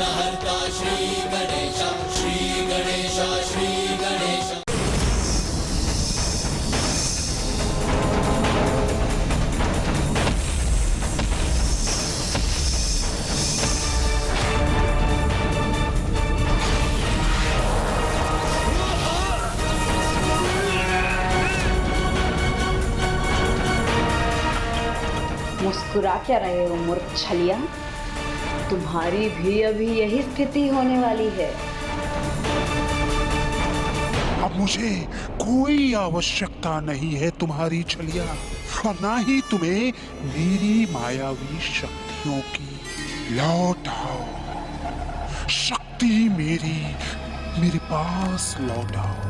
विघ्नहर्ता श्री गणेश, श्री गणेश, श्री गणेश। मुस्कुरा क्या रहे हो मूर्ख छलिया? तुम्हारी भी अभी यही स्थिति होने वाली है। अब मुझे कोई आवश्यकता नहीं है तुम्हारी छलिया, और ना ही तुम्हें मेरी मायावी शक्तियों की। लौट आओ, शक्ति मेरे पास लौट आओ।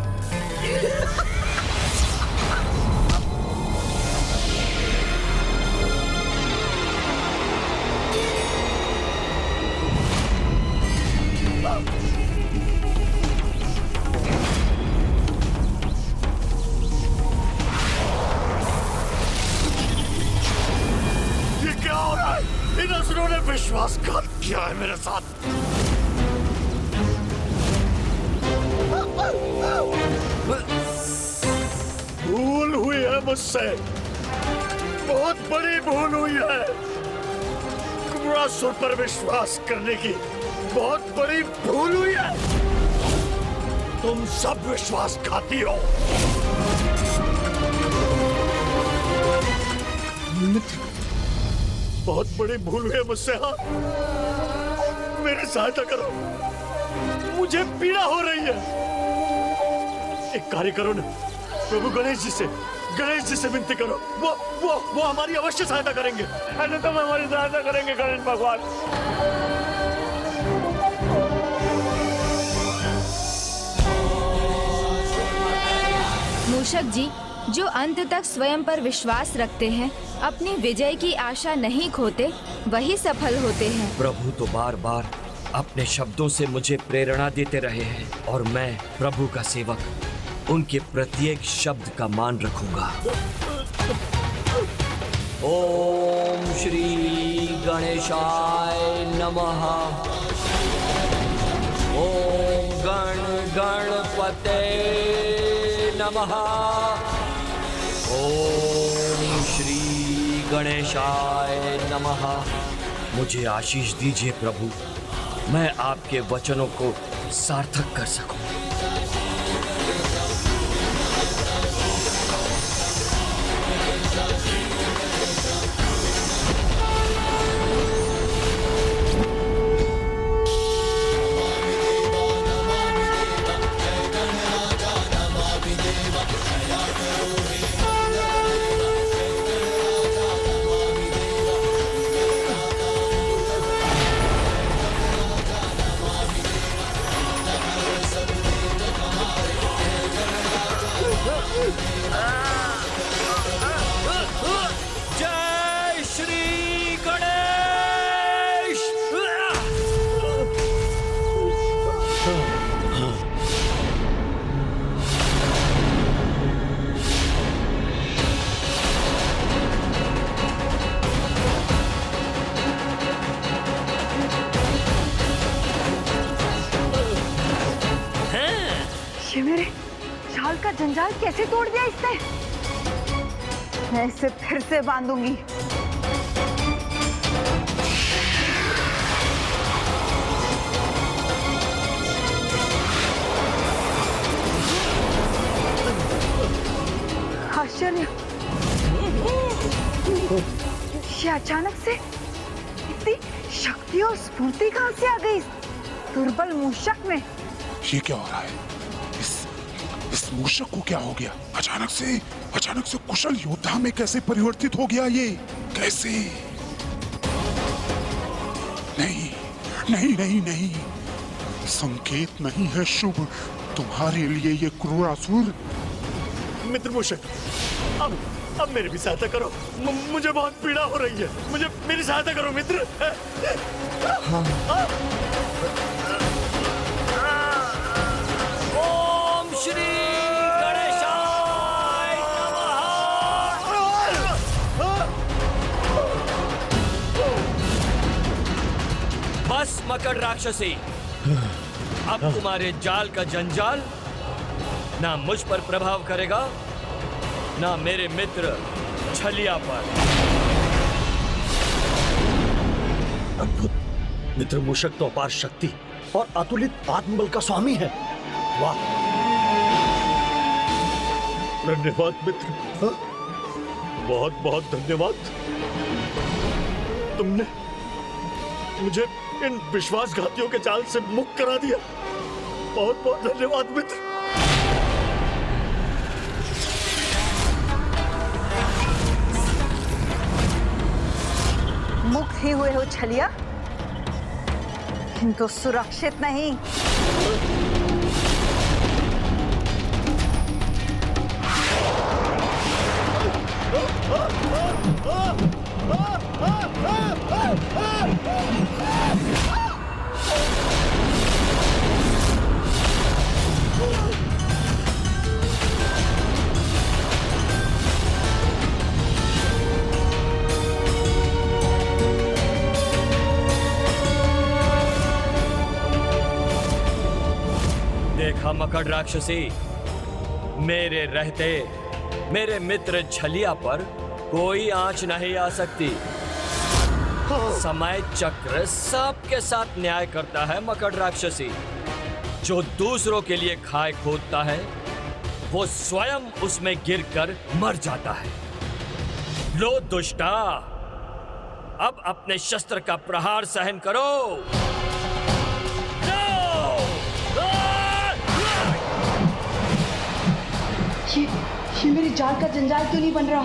इन असुरों ने विश्वासघात किया है मेरे साथ। भूल हुई है मुझसे, बहुत बड़ी भूल हुई है। क्रूरासुर पर विश्वास करने की बहुत बड़ी भूल हुई है। तुम सब विश्वासघाती हो। बहुत बड़ी भूल हुई है मुझसे। हाँ, मेरी सहायता करो, मुझे पीड़ा हो रही है। एक कार्य करो ना, प्रभु गणेश जी से विनती करो। वो हमारी अवश्य सहायता करेंगे। ऐसे तो हमारी सहायता करेंगे गणेश भगवान। मूषक जी, जो अंत तक स्वयं पर विश्वास रखते हैं, अपनी विजय की आशा नहीं खोते, वही सफल होते हैं। प्रभु तो बार बार अपने शब्दों से मुझे प्रेरणा देते रहे हैं, और मैं प्रभु का सेवक उनके प्रत्येक शब्द का मान रखूंगा। ओम श्री गणेशाय नमः। ओम गणपते नमः। ओम श्री गणेशाय नमः। मुझे आशीष दीजिए प्रभु, मैं आपके वचनों को सार्थक कर सकूं। जय श्री गणेश। ये मेरे शाल का जंजाल कैसे तोड़ दिया इसने? मैं इसे फिर से बांधूंगी। आश्चर्य, ये अचानक से इतनी शक्ति और स्फूर्ति कहां से आ गई इस दुर्बल मूषक में? ये क्या हो रहा है? इस मूषक को क्या हो गया? अचानक से कुशल योद्धा में कैसे परिवर्तित हो गया ये? कैसे? नहीं, संकेत नहीं है शुभ तुम्हारे लिए ये क्रूरासुर। मित्र मूषक, अब मेरी भी सहायता करो। मुझे बहुत पीड़ा हो रही है। मेरी सहायता करो मित्र। ओम श्री गणेशाय नमः। बस मकर राक्षसी, अब तुम्हारे जाल का जंजाल ना मुझ पर प्रभाव करेगा, ना मेरे मित्र छलिया पर। अद्भुत! मित्र मूषक तो अपार शक्ति और अतुलित आत्मबल का स्वामी है। वाह! धन्यवाद मित्र, हाँ? बहुत बहुत धन्यवाद। तुमने मुझे इन विश्वासघातियों के जाल से मुक्त करा दिया। बहुत बहुत धन्यवाद मित्र। मुक्त ही हुए हो छलिया, किंतु सुरक्षित नहीं। देखा मकर राक्षसी, मेरे रहते मेरे मित्र छलिया पर कोई आंच नहीं आ सकती। समय चक्र सबके साथ न्याय करता है मकर राक्षसी। जो दूसरों के लिए खाए खोदता है वो स्वयं उसमें गिरकर मर जाता है। लो दुष्टा, अब अपने शस्त्र का प्रहार सहन करो। ये मेरे जाल का जंजाल क्यों नहीं बन रहा?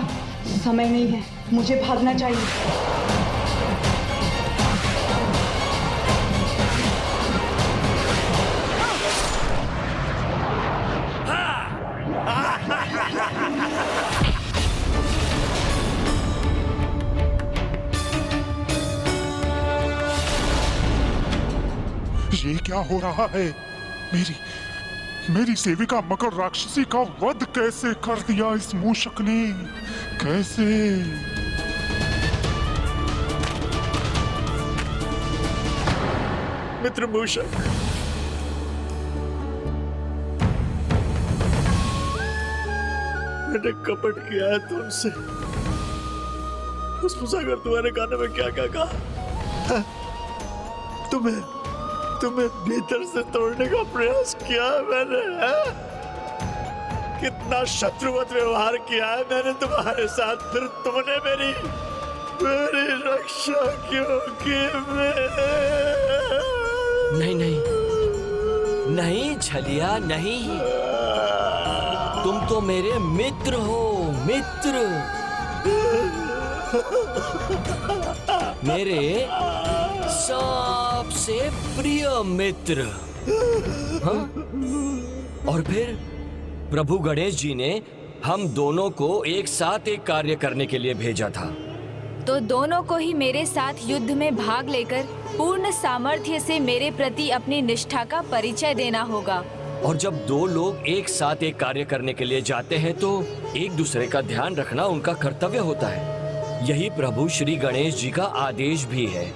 समय नहीं है, मुझे भागना चाहिए। ये क्या हो रहा है? मेरी सेविका मकर राक्षसी का वध कैसे कर दिया इस मूषक ने? कैसे? मित्र मूषक, मैंने कपट किया है तुमसे। मुस्कुराकर तुम्हारे कान में क्या क्या कहा? तुम्हें भीतर से तोड़ने का प्रयास किया है मैंने, है? कितना शत्रुवत व्यवहार किया है मैंने तुम्हारे साथ, फिर तुमने मेरी रक्षा क्यों की? नहीं छलिया, नहीं। तुम तो मेरे मित्र हो, मित्र, मेरे सबसे प्रिय मित्र। हाँ? और फिर प्रभु गणेश जी ने हम दोनों को एक साथ एक कार्य करने के लिए भेजा था। तो दोनों को ही मेरे साथ युद्ध में भाग लेकर पूर्ण सामर्थ्य से मेरे प्रति अपनी निष्ठा का परिचय देना होगा। और जब दो लोग एक साथ एक कार्य करने के लिए जाते हैं तो एक दूसरे का ध्यान रखना उनका कर्तव्य होता है। यही प्रभु श्री गणेश जी का आदेश भी है।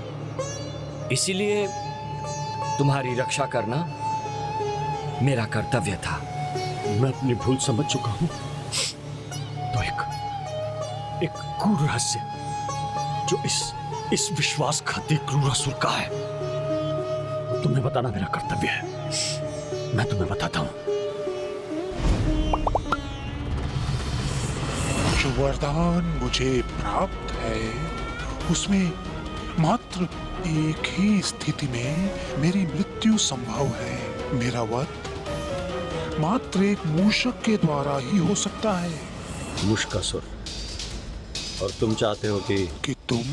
इसीलिए तुम्हारी रक्षा करना मेरा कर्तव्य था। मैं अपनी भूल समझ चुका हूं। तो एक क्रूर रहस्य जो इस विश्वासघाती क्रूरासुर का है, तुम्हें बताना मेरा कर्तव्य है। मैं तुम्हें बताता हूं। जो वरदान मुझे प्राप्त है उसमें मात्र एक ही स्थिति में मेरी मृत्यु संभव है। मेरा वध मात्र एक मूषक के द्वारा ही हो सकता है। मुष्कासुर, और तुम चाहते हो कि तुम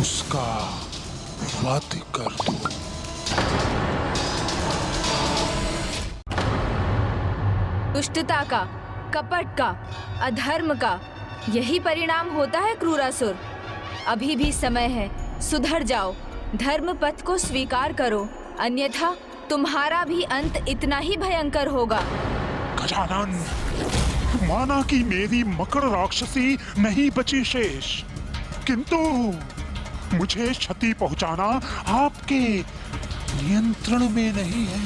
उसका वध कर दो। दुष्टता का, कपट का, अधर्म का यही परिणाम होता है क्रूरासुर। अभी भी समय है, सुधर जाओ, धर्म पथ को स्वीकार करो, अन्यथा तुम्हारा भी अंत इतना ही भयंकर होगा। गजानन, माना कि मेरी मकर राक्षसी नहीं बची शेष, किंतु मुझे क्षति पहुंचाना आपके नियंत्रण में नहीं है।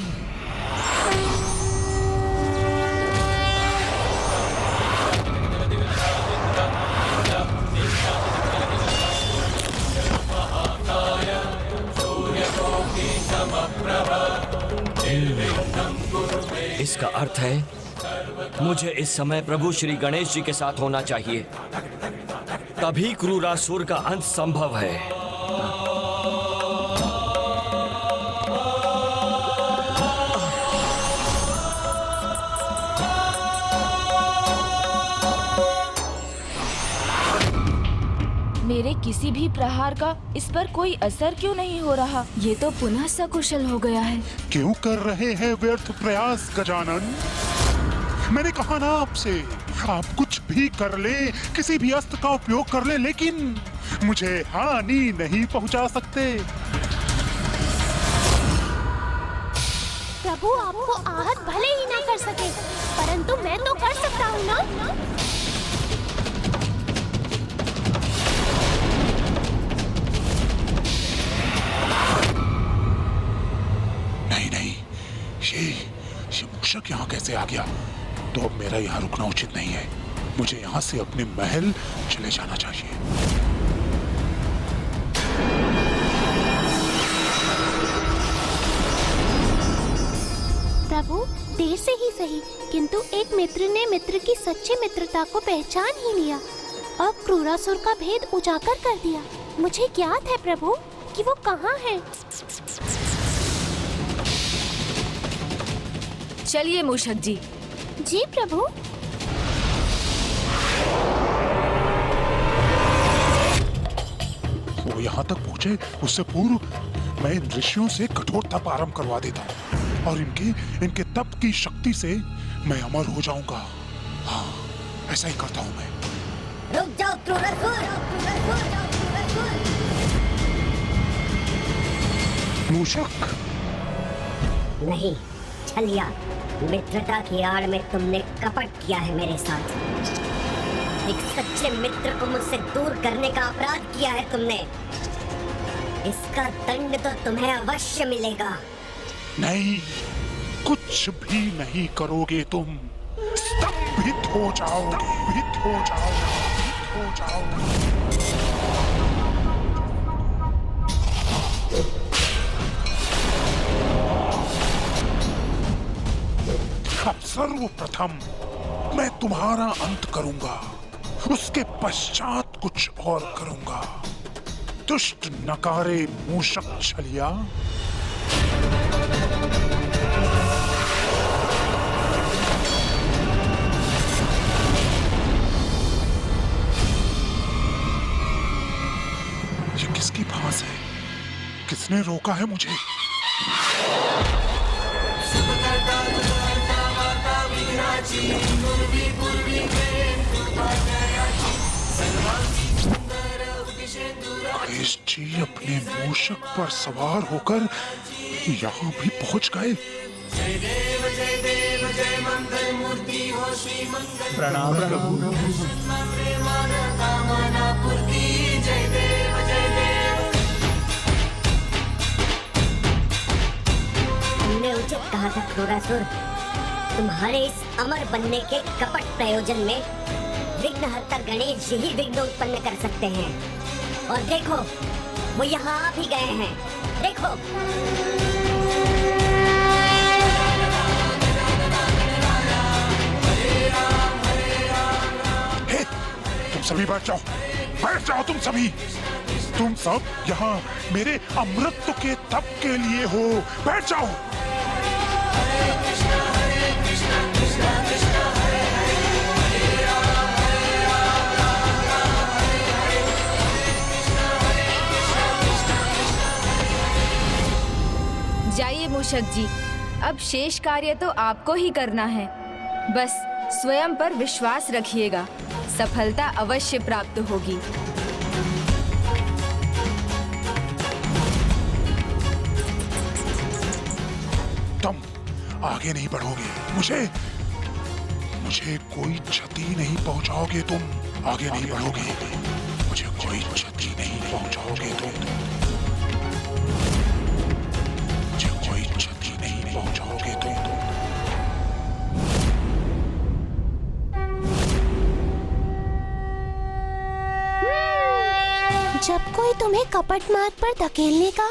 इसका अर्थ है मुझे इस समय प्रभु श्री गणेश जी के साथ होना चाहिए, तभी क्रूरासुर का अंत संभव है। मेरे किसी भी प्रहार का इस पर कोई असर क्यों नहीं हो रहा? ये तो पुनः सकुशल हो गया है। क्यों कर रहे हैं व्यर्थ प्रयास गजानन? मैंने कहा ना आपसे, आप कुछ भी कर ले, किसी भी अस्त्र का उपयोग कर ले, लेकिन मुझे हानि नहीं पहुंचा सकते। प्रभु आपको आहत भले ही ना कर सके, परंतु मैं तो कर सकता हूँ ना? नहीं नहीं, ये मूषक यहाँ कैसे आ गया? तो अब मेरा यहाँ रुकना उचित नहीं है। मुझे यहाँ से अपने महल चले जाना चाहिए। प्रभु, देर से ही सही, किंतु एक मित्र ने मित्र की सच्ची मित्रता को पहचान ही लिया और क्रूरासुर का भेद उजागर कर दिया। मुझे ज्ञात है प्रभु कि वो कहाँ है। चलिए मूषक जी। जी प्रभु। वो यहाँ तक पहुँचे उससे पूर्व मैं इन ऋषियों से कठोर तप आरंभ करवा देता हूँ और इनके तप की शक्ति से मैं अमर हो जाऊंगा। हाँ, ऐसा ही करता हूँ मैं। रुक जाओ क्रूरासुर, मूषक। नहीं छलिया, मित्रता की आड़ में तुमने कपट किया है मेरे साथ। एक सच्चे मित्र को मुझसे दूर करने का अपराध किया है तुमने। इसका दंड तो तुम्हें अवश्य मिलेगा। नहीं, कुछ भी नहीं करोगे तुम। स्तंभित हो जाओगे, स्तंभित हो जाओगे, स्तंभित हो जाओगे। अब सर्वप्रथम मैं तुम्हारा अंत करूंगा, उसके पश्चात कुछ और करूंगा। दुष्ट नकारे मूषक छलिया। ये किसकी भांस है? किसने रोका है मुझे? गणेश जी अपने मूषक पर सवार होकर यहाँ भी पहुँच गए। प्रणाम प्रभु। तुमने उचित कहा था क्रूरासुर, तुम्हारे इस अमर बनने के कपट प्रयोजन में विघ्नहर्ता गणेश जी ही विघ्न उत्पन्न कर सकते हैं। और देखो, वो यहाँ आ भी गए हैं। देखो। हे, तुम सभी बैठ जाओ, बैठ जाओ तुम सभी। तुम सब यहाँ मेरे अमृत के तप के लिए हो, बैठ जाओ। जाइए मूषक जी, अब शेष कार्य तो आपको ही करना है। बस स्वयं पर विश्वास रखिएगा, सफलता अवश्य प्राप्त होगी। तुम आगे नहीं बढ़ोगे, मुझे कोई क्षति नहीं पहुंचाओगे। तुम आगे नहीं बढ़ोगे, मुझे कोई क्षति नहीं पहुंचाओगे तुम, मुझे कोई क्षति नहीं पहुंचाओगे तुम। जब कोई तुम्हें कपट मार्ग पर धकेलने का,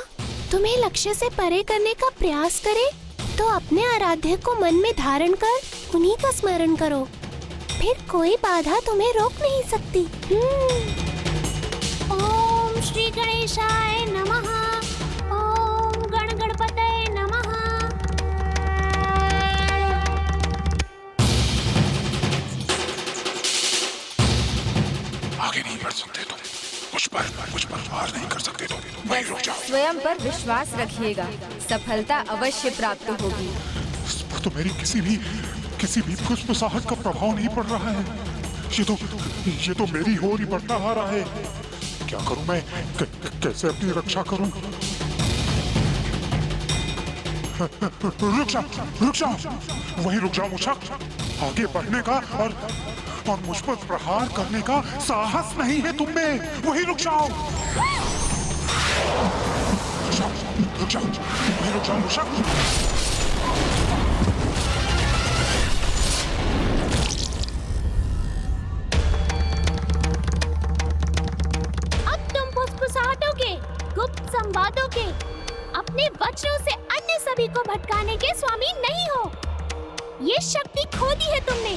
तुम्हें लक्ष्य से परे करने का प्रयास करे, तो अपने आराध्य को मन में धारण कर उन्हीं का स्मरण करो, फिर कोई बाधा तुम्हें रोक नहीं सकती। ओम श्री गणेशाय नमः। ओम गण गणपतये नमः। आगे नहीं बढ़ सकते तुम, मुझ पर वार नहीं कर सकते तुम, वहीं रुक जाओ। स्वयं पर विश्वास रखिएगा, सफलता अवश्य प्राप्त होगी। इस पर तो मेरी किसी भी फुसफुसाहट का प्रभाव नहीं पड़ रहा है। ये तो मेरी ओर ही बढ़ता आ रहा है। क्या करूं मैं? कैसे अपनी रक्षा करूं? रुक जाओ, वहीं रुक जाओ मूषक। आगे बढ़ने का और मुझ पर प्रहार करने का साहस नहीं है तुम में, वहीं रुक जाओ। वहीं रुक जाओ मूषक। गुप्त संवादों के, अपने वचनों से अन्य सभी को भटकाने के स्वामी नहीं हो। ये शक्ति खो दी है तुमने।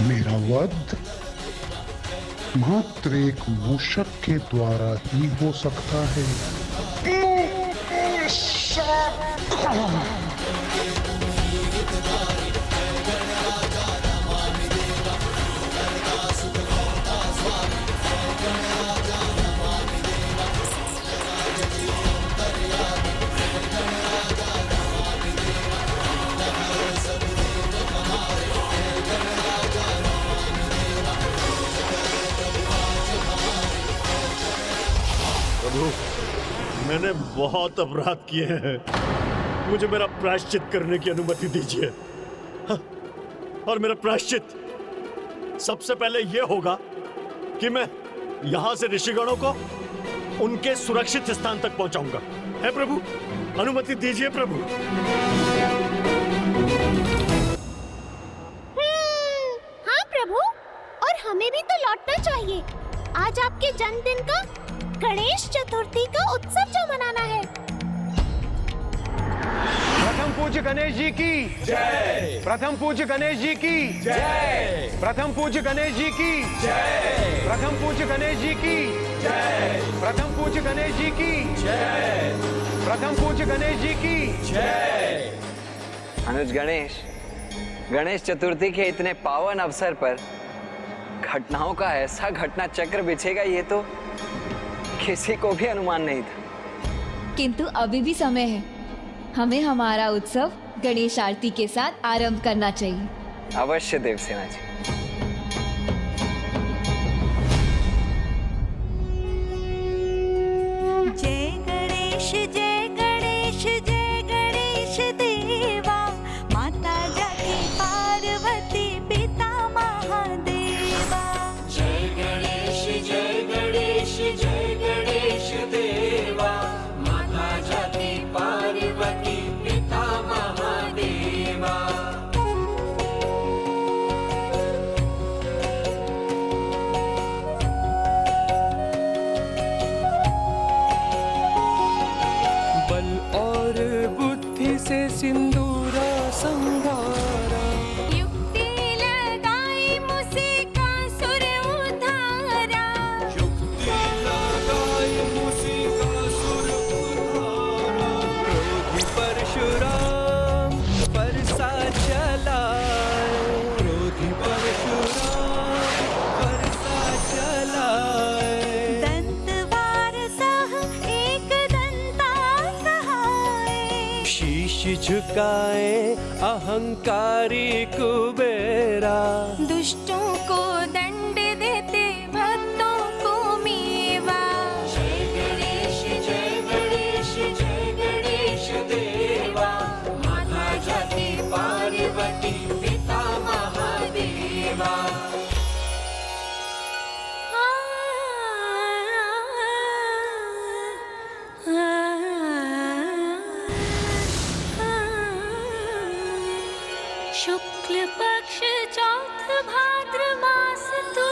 मेरा वध मात्र एक मूषक के द्वारा ही हो सकता है। मैंने बहुत अपराध किए हैं, मुझे मेरा प्रायश्चित करने की अनुमति दीजिए। हाँ, और मेरा प्रायश्चित सबसे पहले यह होगा कि मैं यहां से ऋषिगणों को उनके सुरक्षित स्थान तक पहुंचाऊंगा। है प्रभु, अनुमति दीजिए प्रभु। हाँ प्रभु, और हमें भी तो लौटना चाहिए। आज आपके जन्मदिन का गणेश चतुर्थी का उत्सव जो मनाना है। प्रथम पूज्य गणेश जी की जय। प्रथम पूज्य गणेश जी की जय। प्रथम पूज्य गणेश जी की जय। प्रथम पूज्य गणेश जी की जय। प्रथम पूज्य गणेश जी की जय। प्रथम पूज्य गणेश जी की जय। अनुज गणेश चतुर्थी के इतने पावन अवसर पर घटनाओं का ऐसा घटना चक्र बिछेगा, ये तो किसी को भी अनुमान नहीं था। किंतु अभी भी समय है, हमें हमारा उत्सव गणेश आरती के साथ आरंभ करना चाहिए। अवश्य देवसेना जी। जय गणेश जय गणेश जय गणेश देवा, माता जाकी पार्वती पिता महादेवा। जय गणेश जय गणेश जय गणेश देवा, माता जाकी पार्वती पिता महादेवा। शीश झुकाए अहंकारी कुबेरा। दुष्टों को दंड देते भक्तों को मेवा। जय गणेश जय गणेश जय गणेश देवा। माता जाति पार्वती पिता महादेवा। शुक्ल पक्ष चौथ भाद्र मास तू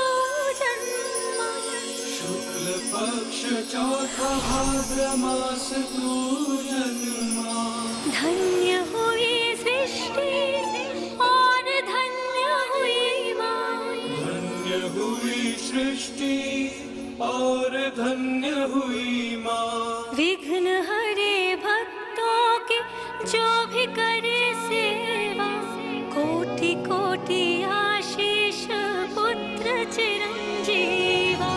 जन्मा। शुक्ल पक्ष चौथा भाद्र मास तू जन्मा। धन्य हुई सृष्टि और धन्य हुई माँ। धन्य हुई सृष्टि और धन्य हुई माँ। विघ्न हरे भक्तों के जो भी करे सेवा। कोटि कोटि आशीष पुत्र चिरंजीवा।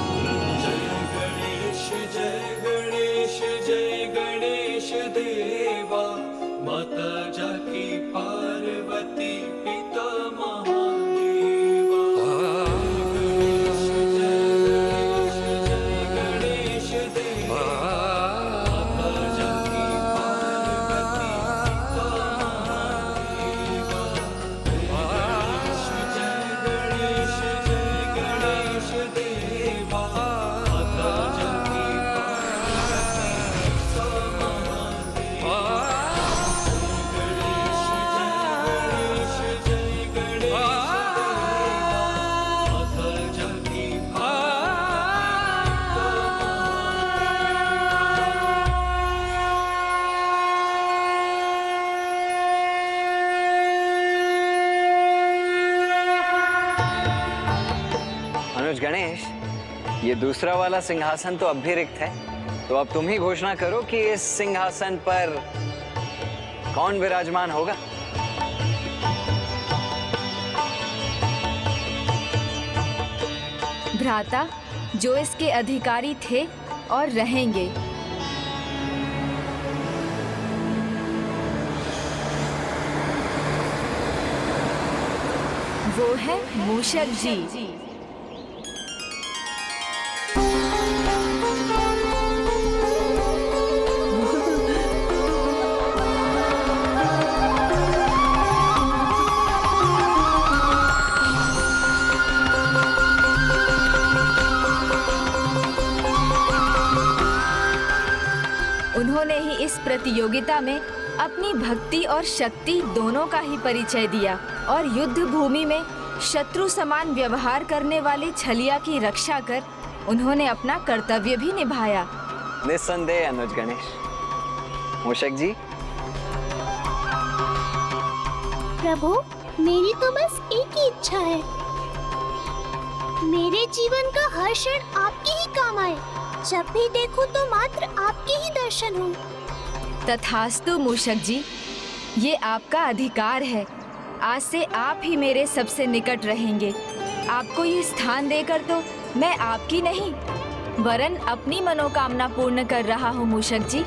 जय गणेश जय गणेश जय गणेश देवा। माता जाकी पार्वती पिता महादेवा। गणेश जय गणेश देवा। माता जाकी पार्वती पिता महादेवा। गणेश जय गणेश देवा। माता जाकी अनुज गणेश, ये दूसरा वाला सिंहासन तो अब भी रिक्त है, तो अब तुम ही घोषणा करो कि इस सिंहासन पर कौन विराजमान होगा। भ्राता, जो इसके अधिकारी थे और रहेंगे। वो है मूषक जी। उन्होंने ही इस प्रतियोगिता में अपनी भक्ति और शक्ति दोनों का ही परिचय दिया और युद्ध भूमि में शत्रु समान व्यवहार करने वाली छलिया की रक्षा कर उन्होंने अपना कर्तव्य भी निभाया। निस्संदेह अनुज गणेश। मूषक जी। प्रभु, मेरी तो बस एक ही इच्छा है, मेरे जीवन का हर क्षण आपके ही काम आए। जब भी देखूं तो मात्र आपके ही दर्शन हो। तथास्तु मूषक जी, ये आपका अधिकार है। आज से आप ही मेरे सबसे निकट रहेंगे। आपको ये स्थान देकर तो मैं आपकी नहीं वरन अपनी मनोकामना पूर्ण कर रहा हूँ मूषक जी।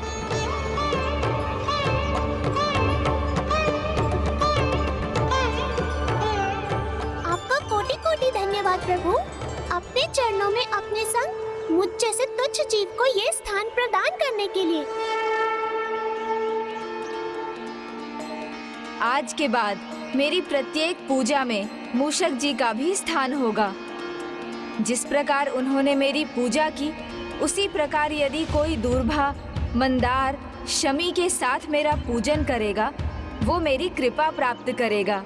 आपका कोटि कोटि धन्यवाद प्रभु। अपने चरणों में अपने संग मुझ जैसे तुच्छ जीव को ये स्थान प्रदान करने के लिए। आज के बाद मेरी प्रत्येक पूजा में मूषक जी का भी स्थान होगा। जिस प्रकार उन्होंने मेरी पूजा की, उसी प्रकार यदि कोई दूर्भा, मंदार, शमी के साथ मेरा पूजन करेगा, वो मेरी कृपा प्राप्त करेगा।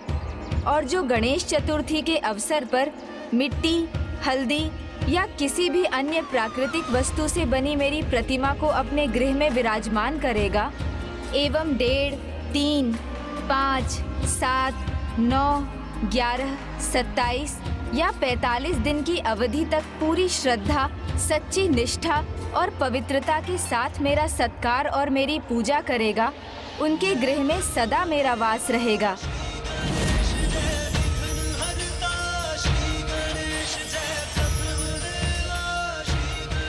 और जो गणेश चतुर्थी के अवसर पर मिट्टी, हल्दी या किसी भी अन्य प्राकृतिक वस्तु से बनी मेरी प्रतिमा को अपने गृह में विराजमान करेगा एवं 1.5, 3, 5, 7, 9, 11, 27 या 45 दिन की अवधि तक पूरी श्रद्धा, सच्ची निष्ठा और पवित्रता के साथ मेरा सत्कार और मेरी पूजा करेगा, उनके गृह में सदा मेरा वास रहेगा।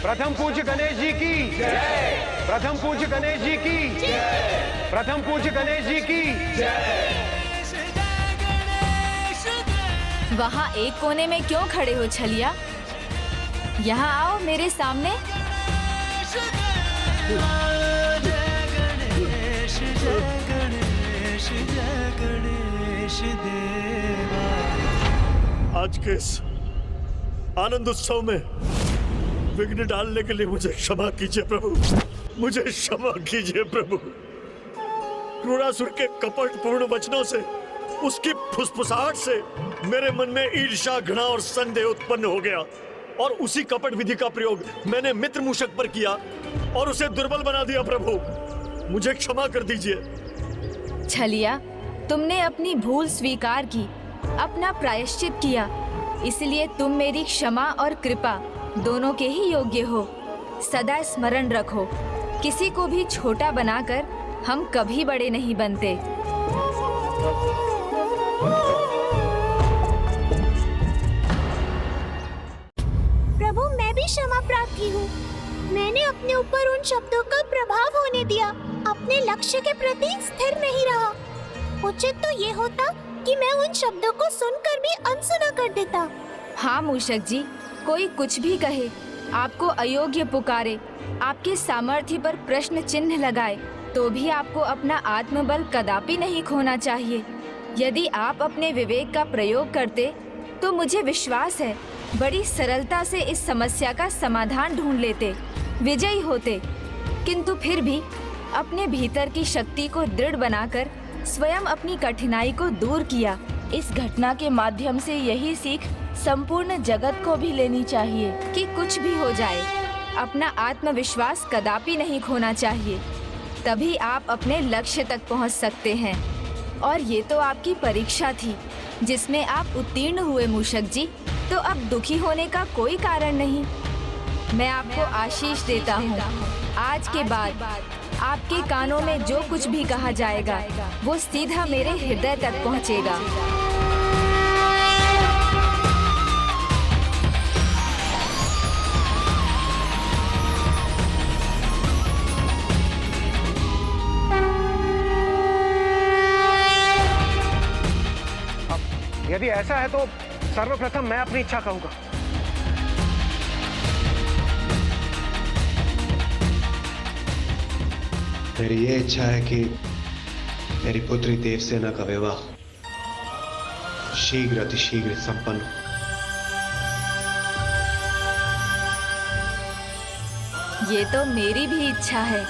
प्रथम पूज्य गणेश जी की जय। प्रथम पूज्य गणेश जी की प्रथम पूज्य गणेश जी की वहाँ एक कोने में क्यों खड़े हो छलिया? यहाँ आओ मेरे सामने। आज के इस आनंद उत्सव में विघ्न डालने के लिए मुझे क्षमा कीजिए प्रभु, मुझे क्षमा कीजिए प्रभु। क्रूरासुर के कपटपूर्ण वचनों से, उसकी फुसफुसाहट से मेरे मन में ईर्ष्या, घृणा और संदेह उत्पन्न हो गया और उसी कपट विधि का प्रयोग मैंने मित्र मूषक पर किया और उसे दुर्बल बना दिया। प्रभु मुझे क्षमा कर दीजिए। छलिया, तुमने अपनी भूल स्वीकार की, अपना प्रायश्चित किया, इसलिए तुम मेरी क्षमा और कृपा दोनों के ही योग्य हो। सदा स्मरण रखो, किसी को भी छोटा बनाकर हम कभी बड़े नहीं बनते। प्रभु, मैं भी क्षमा प्रार्थी हूँ। मैंने अपने ऊपर उन शब्दों का प्रभाव होने दिया, अपने लक्ष्य के प्रति स्थिर नहीं रहा। उचित तो ये होता कि मैं उन शब्दों को सुनकर भी अनसुना कर देता। हाँ मूषक जी, कोई कुछ भी कहे, आपको अयोग्य पुकारे, आपके सामर्थ्य पर प्रश्न चिन्ह लगाए, तो भी आपको अपना आत्मबल कदापि नहीं खोना चाहिए। यदि आप अपने विवेक का प्रयोग करते तो मुझे विश्वास है बड़ी सरलता से इस समस्या का समाधान ढूंढ लेते, विजयी होते। किंतु फिर भी अपने भीतर की शक्ति को दृढ़ बनाकर स्वयं अपनी कठिनाई को दूर किया। इस घटना के माध्यम से यही सीख संपूर्ण जगत को भी लेनी चाहिए कि कुछ भी हो जाए, अपना आत्मविश्वास कदापि नहीं खोना चाहिए, तभी आप अपने लक्ष्य तक पहुंच सकते हैं। और ये तो आपकी परीक्षा थी जिसमें आप उत्तीर्ण हुए मूषक जी, तो अब दुखी होने का कोई कारण नहीं। मैं आपको आशीष देता हूँ। आज के बाद आपके कानों में जो कुछ भी कहा जाएगा वो सीधा मेरे हृदय तक पहुँचेगा। यदि ऐसा है तो सर्वप्रथम मैं अपनी इच्छा कहूंगा। मेरी ये इच्छा है कि मेरी पुत्री देवसेना का विवाह शीघ्र अतिशीघ्र संपन्न हो। ये तो मेरी भी इच्छा है।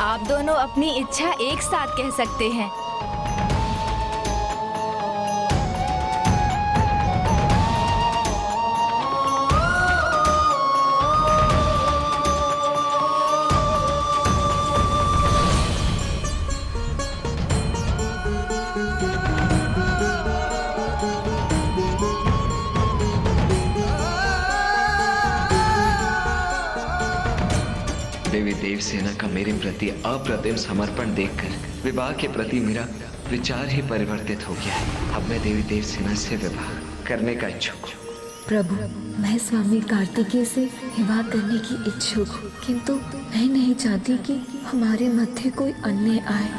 आप दोनों अपनी इच्छा एक साथ कह सकते हैं। देवी देवसेना का मेरे प्रति अप्रतिम समर्पण देखकर विवाह के प्रति मेरा विचार ही परिवर्तित हो गया है। अब मैं देवी देवसेना से विवाह करने का इच्छुक हूँ। प्रभु, मैं स्वामी कार्तिकेय से विवाह करने की इच्छुक हूँ, किंतु मैं नहीं चाहती कि हमारे मध्य कोई अन्य आए।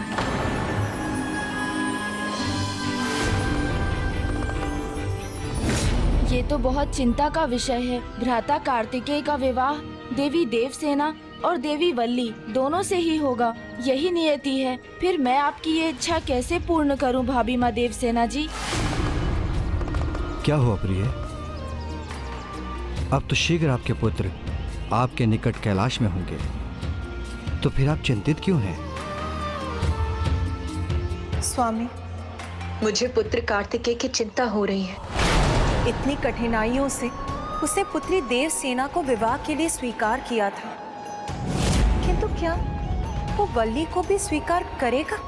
ये तो बहुत चिंता का विषय है। भ्राता कार्तिकेय का विवाह देवी देवसेना और देवी वल्ली दोनों से ही होगा, यही नियति है। फिर मैं आपकी ये इच्छा कैसे पूर्ण करूं भाभी माँ देवसेना जी? क्या हुआ प्रिय? अब तो शीघ्र आपके पुत्र आपके निकट कैलाश में होंगे, तो फिर आप चिंतित क्यों हैं? स्वामी, मुझे पुत्र कार्तिकेय की चिंता हो रही है। इतनी कठिनाइयों से उसने पुत्री देवसेना को विवाह के लिए स्वीकार किया था, किंतु क्या वो वल्ली को भी स्वीकार करेगा?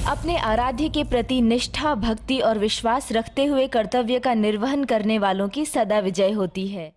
अपने आराध्य के प्रति निष्ठा, भक्ति और विश्वास रखते हुए कर्तव्य का निर्वहन करने वालों की सदा विजय होती है।